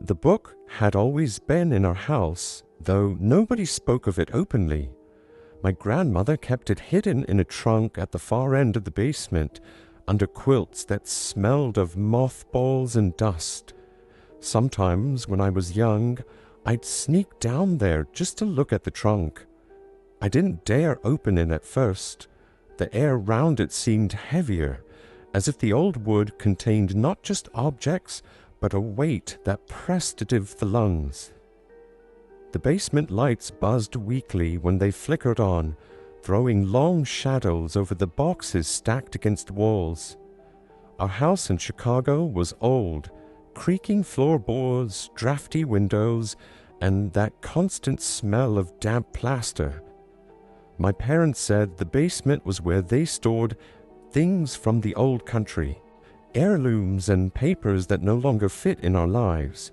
The book had always been in our house, though nobody spoke of it openly. My grandmother kept it hidden in a trunk at the far end of the basement, under quilts that smelled of mothballs and dust. Sometimes, when I was young, I'd sneak down there just to look at the trunk. I didn't dare open it at first. The air round it seemed heavier, as if the old wood contained not just objects, but a weight that pressed it into the lungs. The basement lights buzzed weakly when they flickered on, throwing long shadows over the boxes stacked against walls. Our house in Chicago was old, creaking floorboards, drafty windows, and that constant smell of damp plaster. My parents said the basement was where they stored things from the old country, heirlooms and papers that no longer fit in our lives.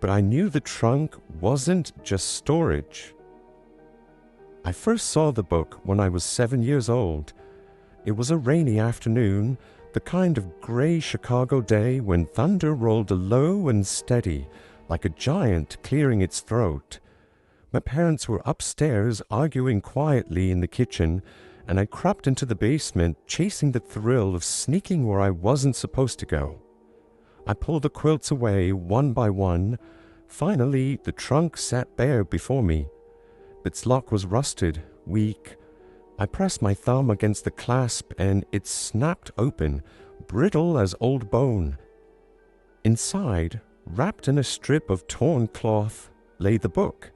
But I knew the trunk wasn't just storage. I first saw the book when I was 7 years old. It was a rainy afternoon, the kind of gray Chicago day when thunder rolled low and steady, like a giant clearing its throat. My parents were upstairs arguing quietly in the kitchen, and I crept into the basement, chasing the thrill of sneaking where I wasn't supposed to go. I pulled the quilts away one by one. Finally, the trunk sat bare before me. Its lock was rusted, weak. I pressed my thumb against the clasp and it snapped open, brittle as old bone. Inside, wrapped in a strip of torn cloth, lay the book.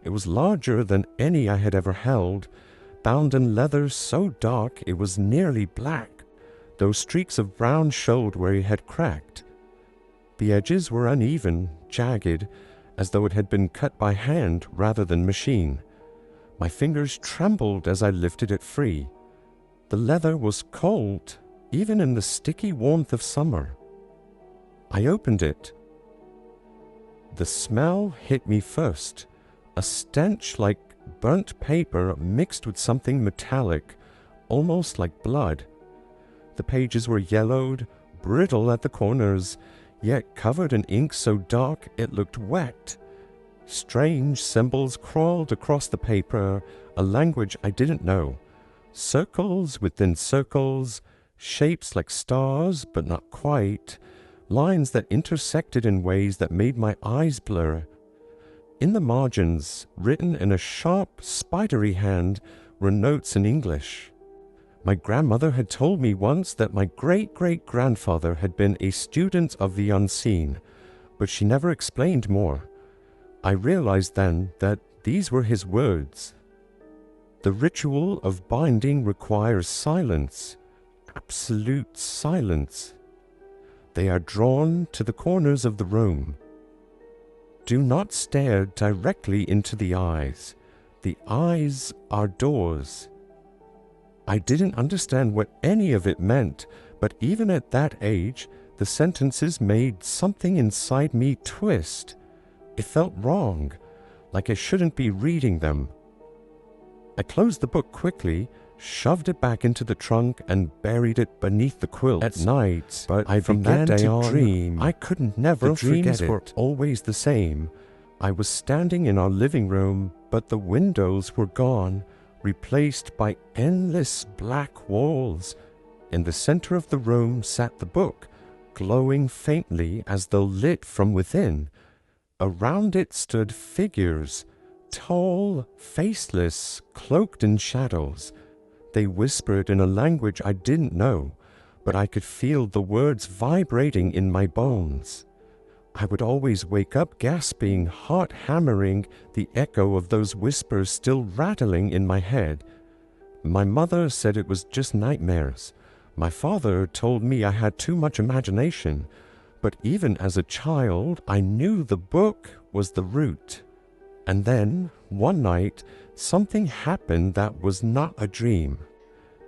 It was larger than any I had ever held, bound in leather so dark it was nearly black, though streaks of brown showed where it had cracked. The edges were uneven, jagged, as though it had been cut by hand rather than machine. My fingers trembled as I lifted it free. The leather was cold, even in the sticky warmth of summer. I opened it. The smell hit me first, a stench like burnt paper mixed with something metallic, almost like blood. The pages were yellowed, brittle at the corners, yet covered in ink so dark it looked wet. Strange symbols crawled across the paper, a language I didn't know. Circles within circles, shapes like stars but not quite, lines that intersected in ways that made my eyes blur. In the margins, written in a sharp, spidery hand, were notes in English. My grandmother had told me once that my great-great-grandfather had been a student of the unseen, but she never explained more. I realized then that these were his words. The ritual of binding requires silence, absolute silence. They are drawn to the corners of the room. Do not stare directly into the eyes. The eyes are doors. I didn't understand what any of it meant, but even at that age, the sentences made something inside me twist. It felt wrong, like I shouldn't be reading them. I closed the book quickly, shoved it back into the trunk, and buried it beneath the quilts. At night, but I began to dream. I couldn't never forget it. The dreams were always the same. I was standing in our living room, but the windows were gone, replaced by endless black walls. In the center of the room sat the book, glowing faintly as though lit from within. Around it stood figures, tall, faceless, cloaked in shadows. They whispered in a language I didn't know, but I could feel the words vibrating in my bones. I would always wake up gasping, heart hammering, the echo of those whispers still rattling in my head. My mother said it was just nightmares. My father told me I had too much imagination, but even as a child, I knew the book was the root. And then, one night, something happened that was not a dream.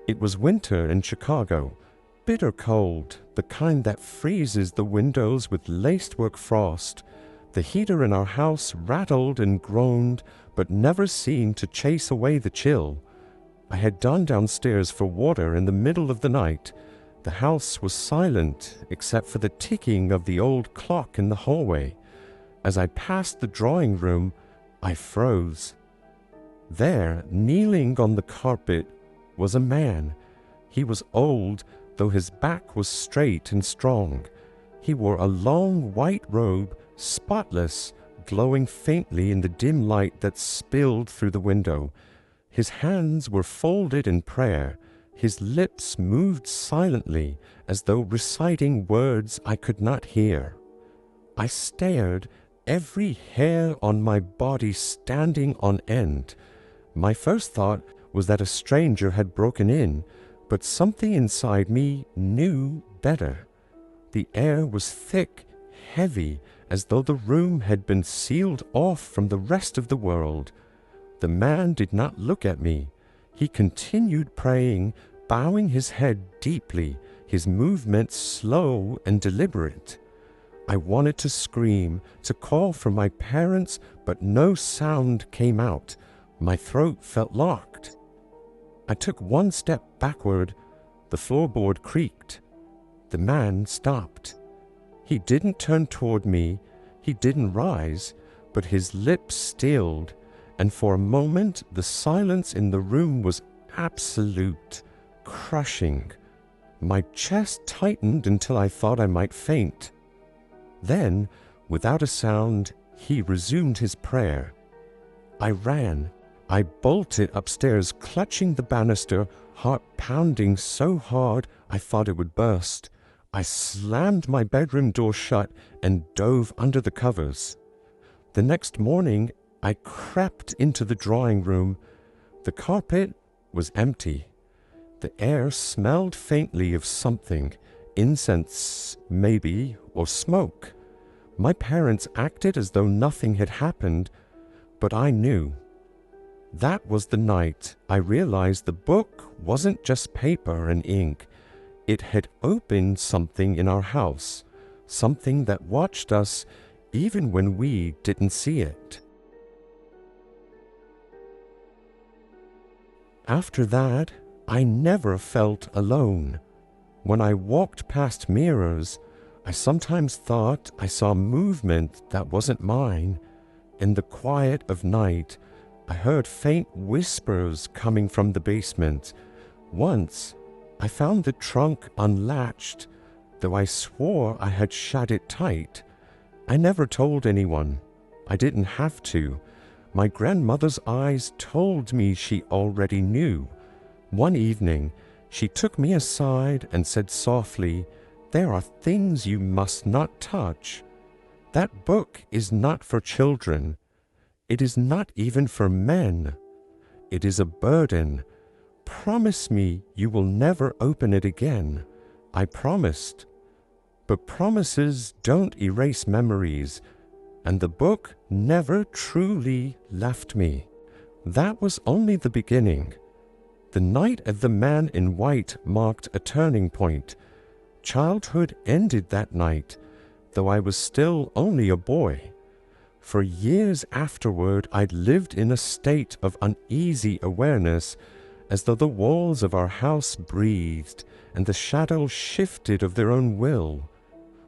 It was winter in Chicago, bitter cold, the kind that freezes the windows with lacework frost. The heater in our house rattled and groaned, but never seemed to chase away the chill. I had gone downstairs for water in the middle of the night. The house was silent, except for the ticking of the old clock in the hallway. As I passed the drawing room, I froze. There, kneeling on the carpet, was a man. He was old, though his back was straight and strong. He wore a long white robe, spotless, glowing faintly in the dim light that spilled through the window. His hands were folded in prayer. His lips moved silently, as though reciting words I could not hear. I stared, every hair on my body standing on end. My first thought was that a stranger had broken in, but something inside me knew better. The air was thick, heavy, as though the room had been sealed off from the rest of the world. The man did not look at me. He continued praying, bowing his head deeply, his movements slow and deliberate. I wanted to scream, to call for my parents, but no sound came out. My throat felt locked. I took one step backward. The floorboard creaked. The man stopped. He didn't turn toward me. He didn't rise, but his lips stilled, and for a moment the silence in the room was absolute, crushing. My chest tightened until I thought I might faint. Then, without a sound, he resumed his prayer. I ran. I bolted upstairs, clutching the banister, heart pounding so hard I thought it would burst. I slammed my bedroom door shut and dove under the covers. The next morning, I crept into the drawing room. The carpet was empty. The air smelled faintly of something, incense, maybe, or smoke. My parents acted as though nothing had happened, but I knew. That was the night I realized the book wasn't just paper and ink. It had opened something in our house, something that watched us even when we didn't see it. After that, I never felt alone. When I walked past mirrors, I sometimes thought I saw movement that wasn't mine. In the quiet of night, I heard faint whispers coming from the basement. Once, I found the trunk unlatched, though I swore I had shut it tight. I never told anyone. I didn't have to. My grandmother's eyes told me she already knew. One evening, she took me aside and said softly, "There are things you must not touch. That book is not for children. It is not even for men. It is a burden. Promise me you will never open it again." I promised. But promises don't erase memories, and the book never truly left me. That was only the beginning. The night of the man in white marked a turning point. Childhood ended that night, though I was still only a boy. For years afterward, I'd lived in a state of uneasy awareness, as though the walls of our house breathed and the shadows shifted of their own will.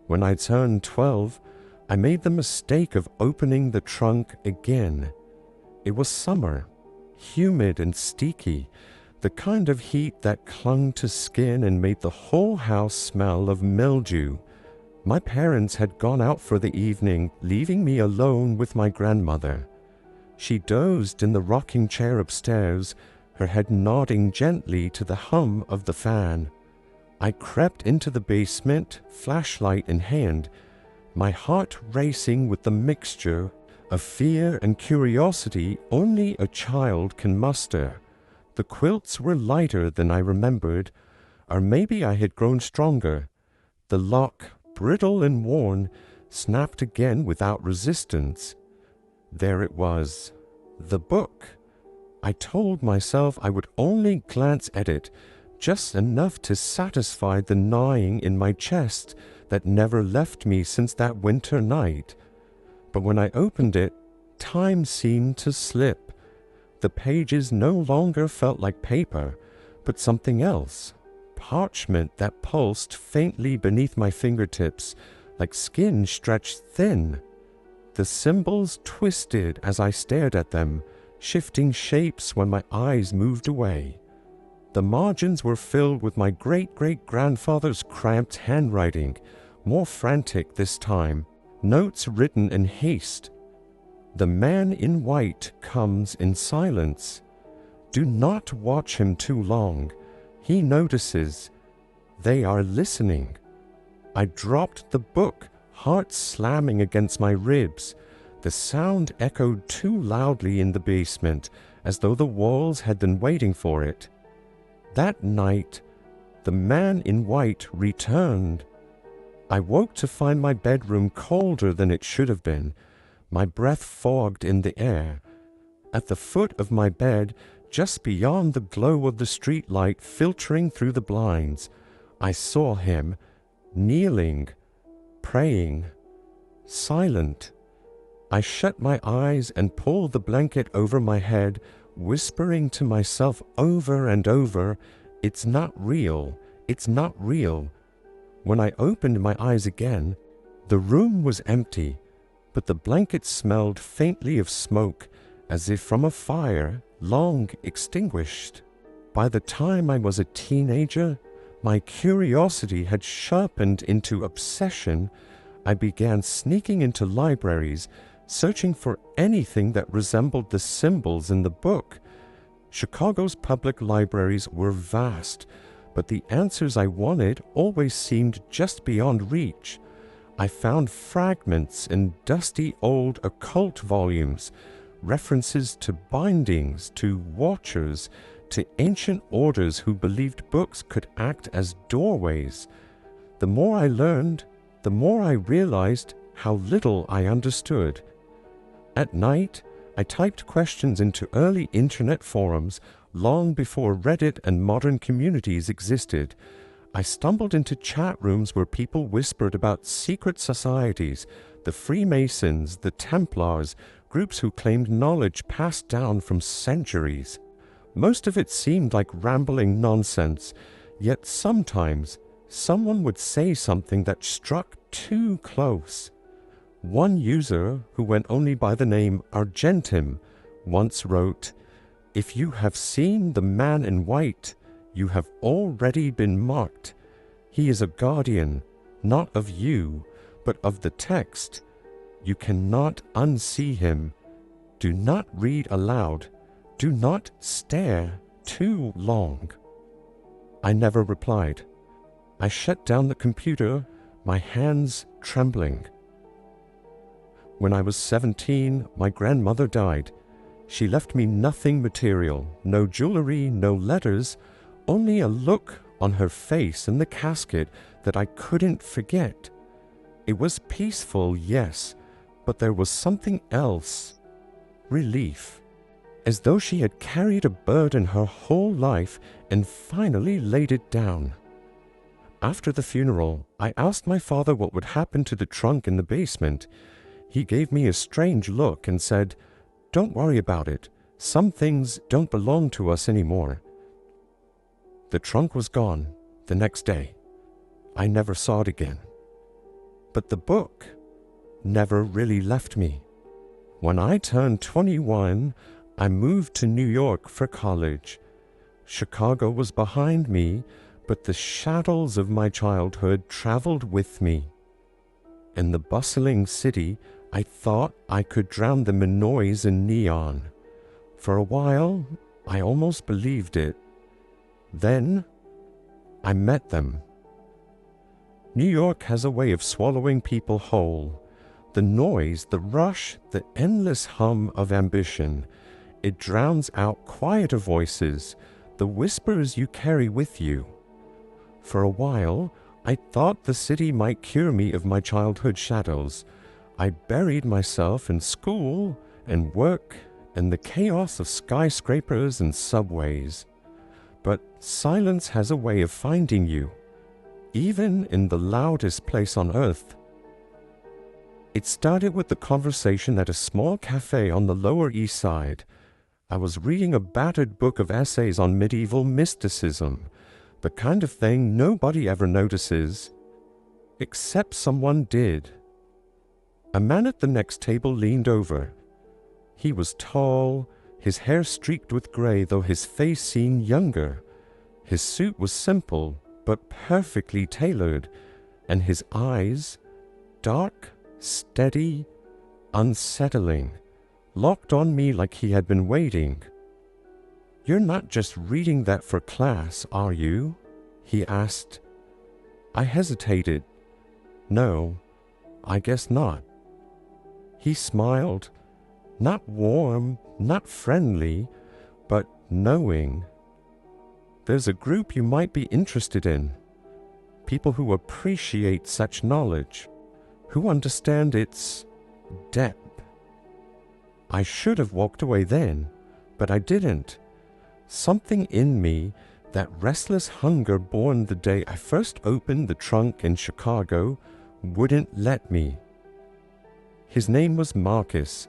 When I turned 12, I made the mistake of opening the trunk again. It was summer, humid and sticky, the kind of heat that clung to skin and made the whole house smell of mildew. My parents had gone out for the evening, leaving me alone with my grandmother. She dozed in the rocking chair upstairs, her head nodding gently to the hum of the fan. I crept into the basement, flashlight in hand, my heart racing with the mixture of fear and curiosity only a child can muster. The quilts were lighter than I remembered, or maybe I had grown stronger. The lock, brittle and worn, snapped again without resistance. There it was, the book. I told myself I would only glance at it, just enough to satisfy the gnawing in my chest that never left me since that winter night. But when I opened it, time seemed to slip. The pages no longer felt like paper, but something else. Parchment that pulsed faintly beneath my fingertips, like skin stretched thin. The symbols twisted as I stared at them, shifting shapes when my eyes moved away. The margins were filled with my great-great-grandfather's cramped handwriting, more frantic this time, notes written in haste. The man in white comes in silence. Do not watch him too long. He notices. They are listening. I dropped the book, heart slamming against my ribs. The sound echoed too loudly in the basement, as though the walls had been waiting for it. That night, the man in white returned. I woke to find my bedroom colder than it should have been, my breath fogged in the air. At the foot of my bed, just beyond the glow of the streetlight filtering through the blinds, I saw him, kneeling, praying, silent. I shut my eyes and pulled the blanket over my head, whispering to myself over and over, "It's not real, it's not real." When I opened my eyes again, the room was empty, but the blanket smelled faintly of smoke, as if from a fire long extinguished. By the time I was a teenager, my curiosity had sharpened into obsession. I began sneaking into libraries, searching for anything that resembled the symbols in the book. Chicago's public libraries were vast, but the answers I wanted always seemed just beyond reach. I found fragments in dusty old occult volumes, references to bindings, to watchers, to ancient orders who believed books could act as doorways. The more I learned, the more I realized how little I understood. At night, I typed questions into early internet forums long before Reddit and modern communities existed. I stumbled into chat rooms where people whispered about secret societies, the Freemasons, the Templars, groups who claimed knowledge passed down from centuries. Most of it seemed like rambling nonsense, yet sometimes someone would say something that struck too close. One user, who went only by the name Argentim, once wrote, "If you have seen the man in white, you have already been marked. He is a guardian, not of you, but of the text. You cannot unsee him. Do not read aloud. Do not stare too long." I never replied. I shut down the computer, my hands trembling. When I was 17, my grandmother died. She left me nothing material, no jewelry, no letters, only a look on her face in the casket that I couldn't forget. It was peaceful, yes, but there was something else. Relief. As though she had carried a burden her whole life and finally laid it down. After the funeral, I asked my father what would happen to the trunk in the basement. He gave me a strange look and said, "Don't worry about it. Some things don't belong to us anymore." The trunk was gone the next day. I never saw it again. But the book never really left me. When I turned 21, I moved to New York for college. Chicago was behind me, but the shadows of my childhood traveled with me. In the bustling city, I thought I could drown them in noise and neon. For a while, I almost believed it. Then, I met them. New York has a way of swallowing people whole. The noise, the rush, the endless hum of ambition. It drowns out quieter voices, the whispers you carry with you. For a while, I thought the city might cure me of my childhood shadows. I buried myself in school and work and the chaos of skyscrapers and subways. But silence has a way of finding you, even in the loudest place on earth. It started with the conversation at a small cafe on the Lower East Side. I was reading a battered book of essays on medieval mysticism, the kind of thing nobody ever notices, except someone did. A man at the next table leaned over. He was tall, his hair streaked with gray, though his face seemed younger. His suit was simple, but perfectly tailored, and his eyes, dark, steady, unsettling, locked on me like he had been waiting. "You're not just reading that for class, are you?" he asked. I hesitated. "No, I guess not." He smiled, not warm, not friendly, but knowing. "There's a group you might be interested in. People who appreciate such knowledge, who understand its depth." I should have walked away then, but I didn't. Something in me, that restless hunger born the day I first opened the trunk in Chicago, wouldn't let me. His name was Marcus.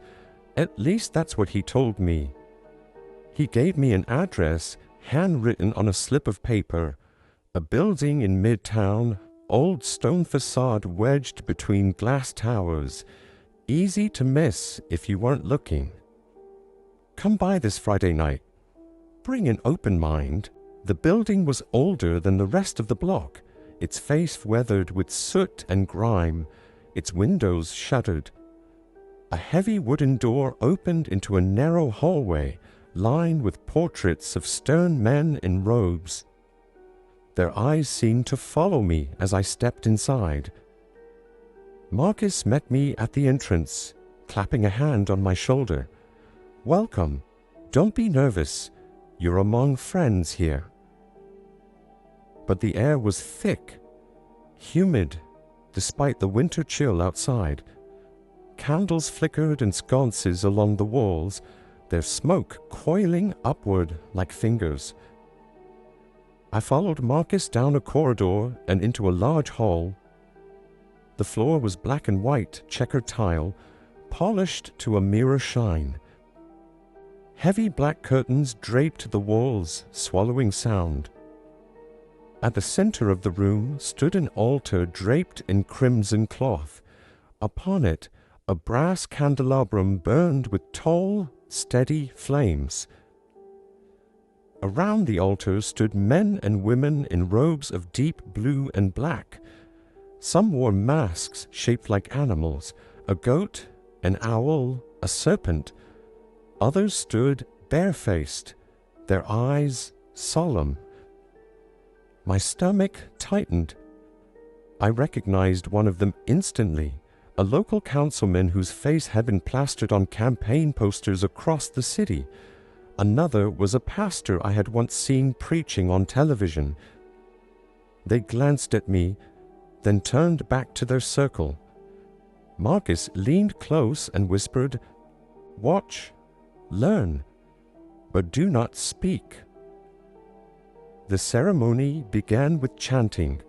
At least that's what he told me. He gave me an address, handwritten on a slip of paper, a building in Midtown, old stone facade wedged between glass towers, easy to miss if you weren't looking. "Come by this Friday night. Bring an open mind." The building was older than the rest of the block, its face weathered with soot and grime, its windows shuttered. A heavy wooden door opened into a narrow hallway lined with portraits of stern men in robes. Their eyes seemed to follow me as I stepped inside. Marcus met me at the entrance, clapping a hand on my shoulder. "Welcome. Don't be nervous. You're among friends here." But the air was thick, humid, despite the winter chill outside. Candles flickered in sconces along the walls, their smoke coiling upward like fingers. I followed Marcus down a corridor and into a large hall. The floor was black and white checkered tile, polished to a mirror shine. Heavy black curtains draped the walls, swallowing sound. At the center of the room stood an altar draped in crimson cloth. Upon it, a brass candelabrum burned with tall, steady flames. Around the altar stood men and women in robes of deep blue and black. Some wore masks shaped like animals, a goat, an owl, a serpent. Others stood barefaced, their eyes solemn. My stomach tightened. I recognized one of them instantly, a local councilman whose face had been plastered on campaign posters across the city. Another was a pastor I had once seen preaching on television. They glanced at me, then turned back to their circle. Marcus leaned close and whispered, "Watch, learn, but do not speak." The ceremony began with chanting.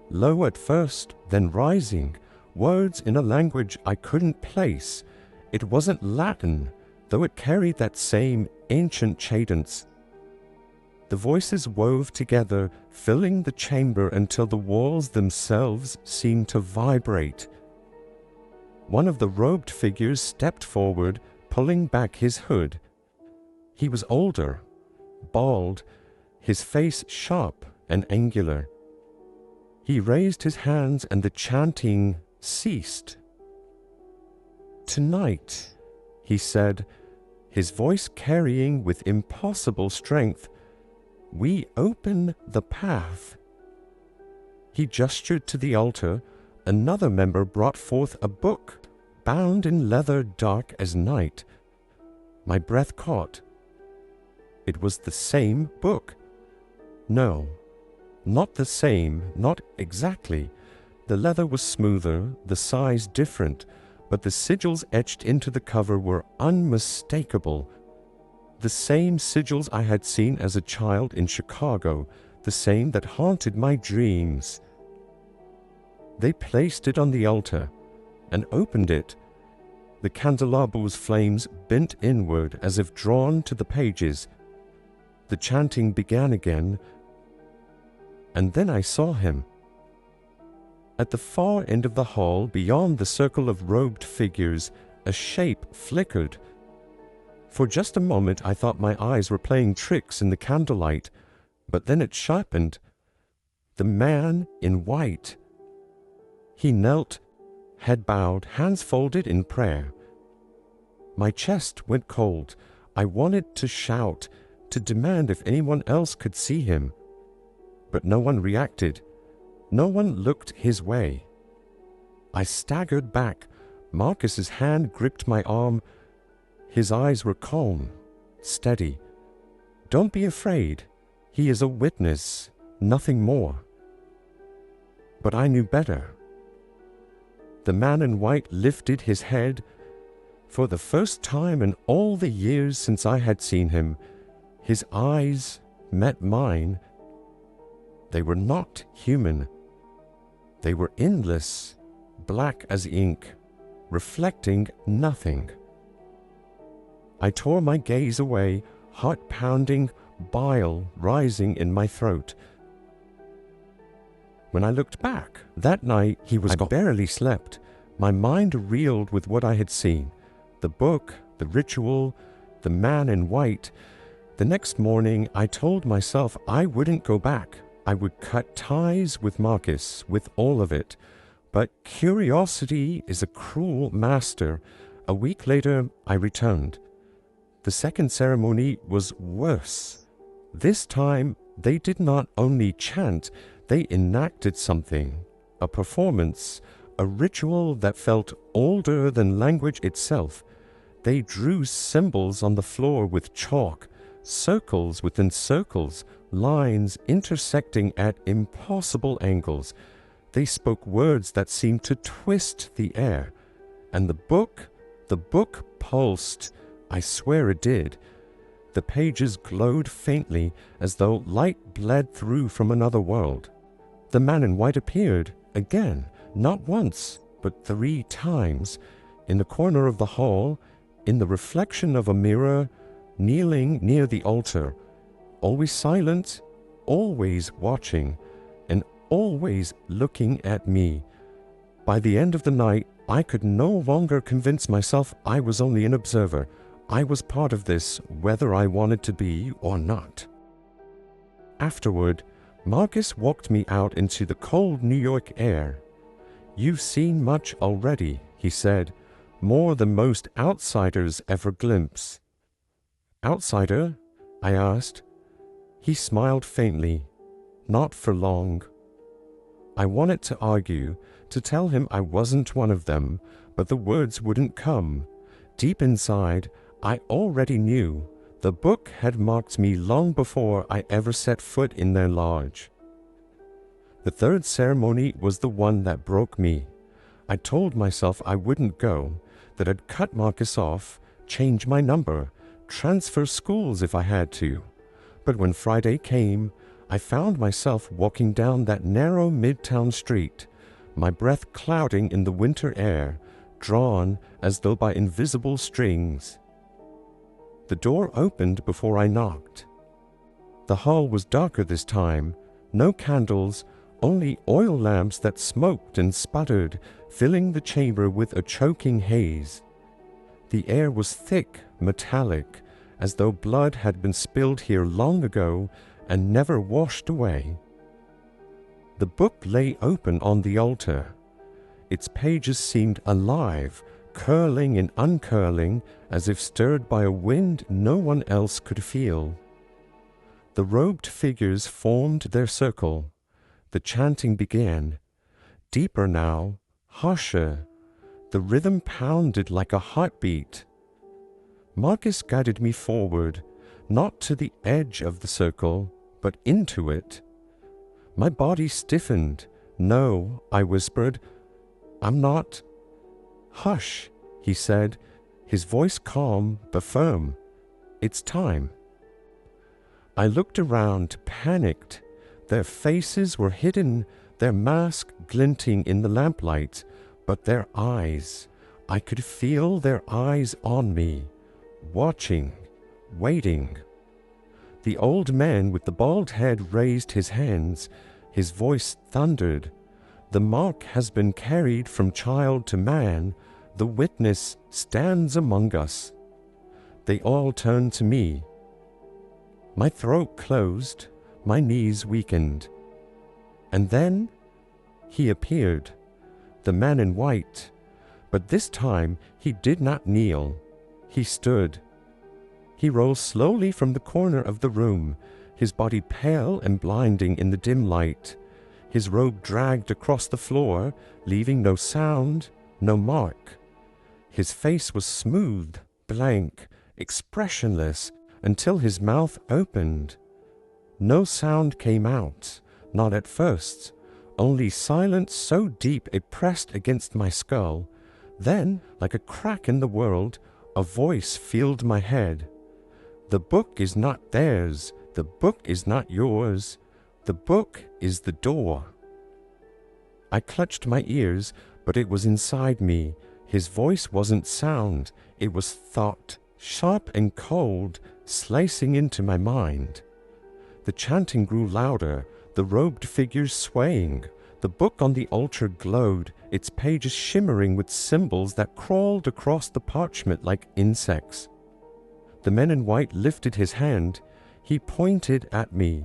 Low at first, then rising, words in a language I couldn't place. It wasn't Latin, though it carried that same ancient cadence. The voices wove together, filling the chamber until the walls themselves seemed to vibrate. One of the robed figures stepped forward, pulling back his hood. He was older, bald, his face sharp and angular. He raised his hands and the chanting ceased. "Tonight," he said, his voice carrying with impossible strength, "we open the path." He gestured to the altar. Another member brought forth a book, bound in leather dark as night. My breath caught. It was the same book. No, not the same, not exactly. The leather was smoother, the size different, but the sigils etched into the cover were unmistakable. The same sigils I had seen as a child in Chicago, the same that haunted my dreams. They placed it on the altar and opened it. The candelabre's flames bent inward as if drawn to the pages. The chanting began again, and then I saw him. At the far end of the hall, beyond the circle of robed figures, a shape flickered. For just a moment I thought my eyes were playing tricks in the candlelight, but then it sharpened. The man in white. He knelt, head bowed, hands folded in prayer. My chest went cold. I wanted to shout, to demand if anyone else could see him. But no one reacted. No one looked his way. I staggered back. Marcus's hand gripped my arm. His eyes were calm, steady. "Don't be afraid. He is a witness, nothing more." But I knew better. The man in white lifted his head. For the first time in all the years since I had seen him, his eyes met mine. They were not human. They were endless, black as ink, reflecting nothing. I tore my gaze away, heart pounding, bile rising in my throat. When I looked back, that night I barely slept. My mind reeled with what I had seen. The book, the ritual, the man in white. The next morning, I told myself I wouldn't go back. I would cut ties with Marcus, with all of it. But curiosity is a cruel master. A week later, I returned. The second ceremony was worse. This time, they did not only chant, they enacted something. A performance, a ritual that felt older than language itself. They drew symbols on the floor with chalk, circles within circles, lines intersecting at impossible angles. They spoke words that seemed to twist the air. And the book pulsed. I swear it did. The pages glowed faintly, as though light bled through from another world. The man in white appeared, again, not once, but 3 times, in the corner of the hall, in the reflection of a mirror, kneeling near the altar, always silent, always watching, and always looking at me. By the end of the night, I could no longer convince myself I was only an observer. I was part of this, whether I wanted to be or not. Afterward, Marcus walked me out into the cold New York air. "You've seen much already," he said, "more than most outsiders ever glimpse." "Outsider?" I asked. He smiled faintly. "Not for long." I wanted to argue, to tell him I wasn't one of them, but the words wouldn't come. Deep inside, I already knew. The book had marked me long before I ever set foot in their lodge. The third ceremony was the one that broke me. I told myself I wouldn't go, that I'd cut Marcus off, change my number, transfer schools if I had to. But when Friday came, I found myself walking down that narrow midtown street, my breath clouding in the winter air, drawn as though by invisible strings. The door opened before I knocked. The hall was darker this time, no candles, only oil lamps that smoked and sputtered, filling the chamber with a choking haze. The air was thick, metallic, as though blood had been spilled here long ago and never washed away. The book lay open on the altar. Its pages seemed alive, curling and uncurling, as if stirred by a wind no one else could feel. The robed figures formed their circle. The chanting began. Deeper now, harsher. The rhythm pounded like a heartbeat. Marcus guided me forward, not to the edge of the circle, but into it. My body stiffened. "No," I whispered. "I'm not." "Hush," he said, his voice calm but firm. "It's time." I looked around, panicked. Their faces were hidden, their masks glinting in the lamplight, but their eyes, I could feel their eyes on me, watching, waiting. The old man with the bald head raised his hands. His voice thundered. The mark has been carried from child to man. The witness stands among us. They all turned to me. My throat closed, my knees weakened. And then he appeared, the man in white, but this time he did not kneel. He stood. He rose slowly from the corner of the room, his body pale and blinding in the dim light. His robe dragged across the floor, leaving no sound, no mark. His face was smooth, blank, expressionless, until his mouth opened. No sound came out, not at first, only silence so deep it pressed against my skull. Then, like a crack in the world, a voice filled my head. The book is not theirs, the book is not yours, the book is the door. I clutched my ears, but it was inside me. His voice wasn't sound, it was thought, sharp and cold, slicing into my mind. The chanting grew louder, the robed figures swaying. The book on the altar glowed, its pages shimmering with symbols that crawled across the parchment like insects. The man in white lifted his hand. He pointed at me.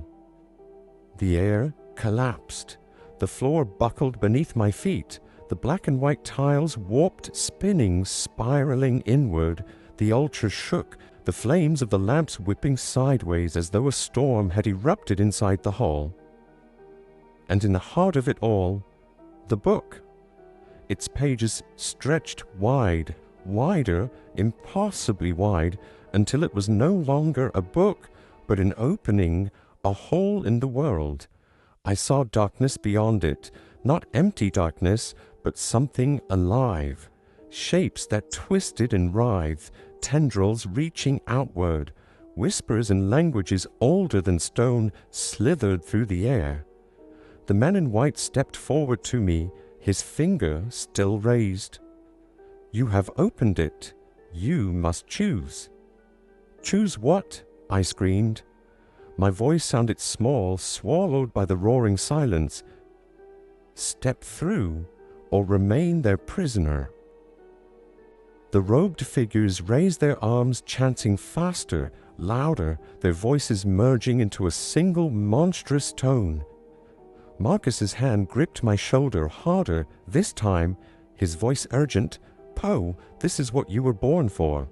The air collapsed. The floor buckled beneath my feet. The black and white tiles warped, spinning, spiraling inward. The altar shook, the flames of the lamps whipping sideways as though a storm had erupted inside the hall. And in the heart of it all, the book. Its pages stretched wide, wider, impossibly wide, until it was no longer a book, but an opening, a hole in the world. I saw darkness beyond it, not empty darkness, but something alive. Shapes that twisted and writhed, tendrils reaching outward. Whispers and languages older than stone slithered through the air. The man in white stepped forward to me, his finger still raised. You have opened it. You must choose. Choose what? I screamed. My voice sounded small, swallowed by the roaring silence. Step through, or remain their prisoner. The robed figures raised their arms, chanting faster, louder, their voices merging into a single monstrous tone. Marcus's hand gripped my shoulder harder, this time, his voice urgent. Poe, this is what you were born for.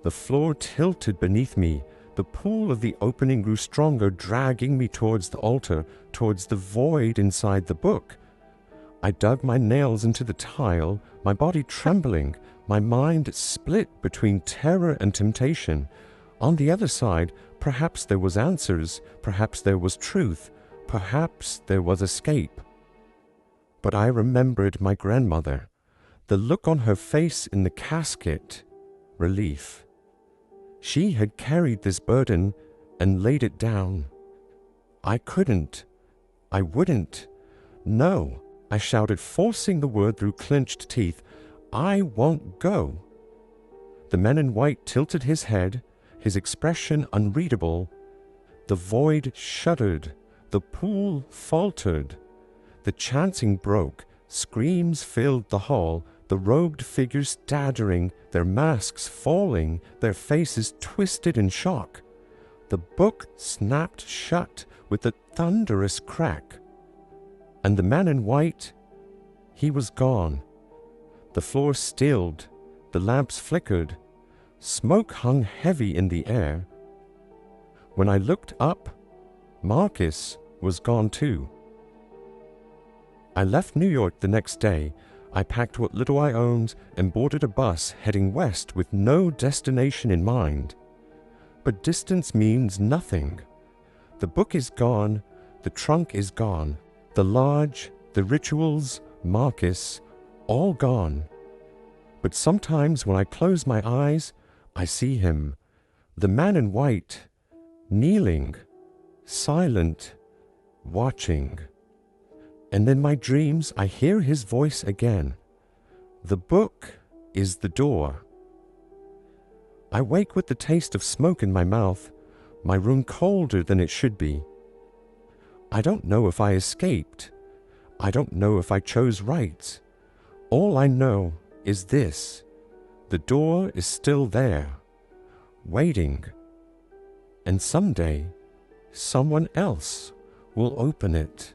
The floor tilted beneath me. The pull of the opening grew stronger, dragging me towards the altar, towards the void inside the book. I dug my nails into the tile, my body trembling, my mind split between terror and temptation. On the other side, perhaps there was answers, perhaps there was truth, perhaps there was escape. But I remembered my grandmother, the look on her face in the casket, relief. She had carried this burden and laid it down. I couldn't. I wouldn't. No, I shouted, forcing the word through clenched teeth. I won't go. The man in white tilted his head, his expression unreadable. The void shuddered. The pool faltered. The chanting broke. Screams filled the hall. The robed figures staggering, their masks falling, their faces twisted in shock. The book snapped shut with a thunderous crack. And the man in white, he was gone. The floor stilled, the lamps flickered, smoke hung heavy in the air. When I looked up, Marcus was gone too. I left New York the next day. I packed what little I owned and boarded a bus heading west with no destination in mind. But distance means nothing. The book is gone, the trunk is gone, the lodge, the rituals, Marcus, all gone. But sometimes when I close my eyes, I see him, the man in white, kneeling, silent, watching. And in my dreams, I hear his voice again. The book is the door. I wake with the taste of smoke in my mouth, my room colder than it should be. I don't know if I escaped. I don't know if I chose right. All I know is this: the door is still there, waiting, and someday someone else will open it.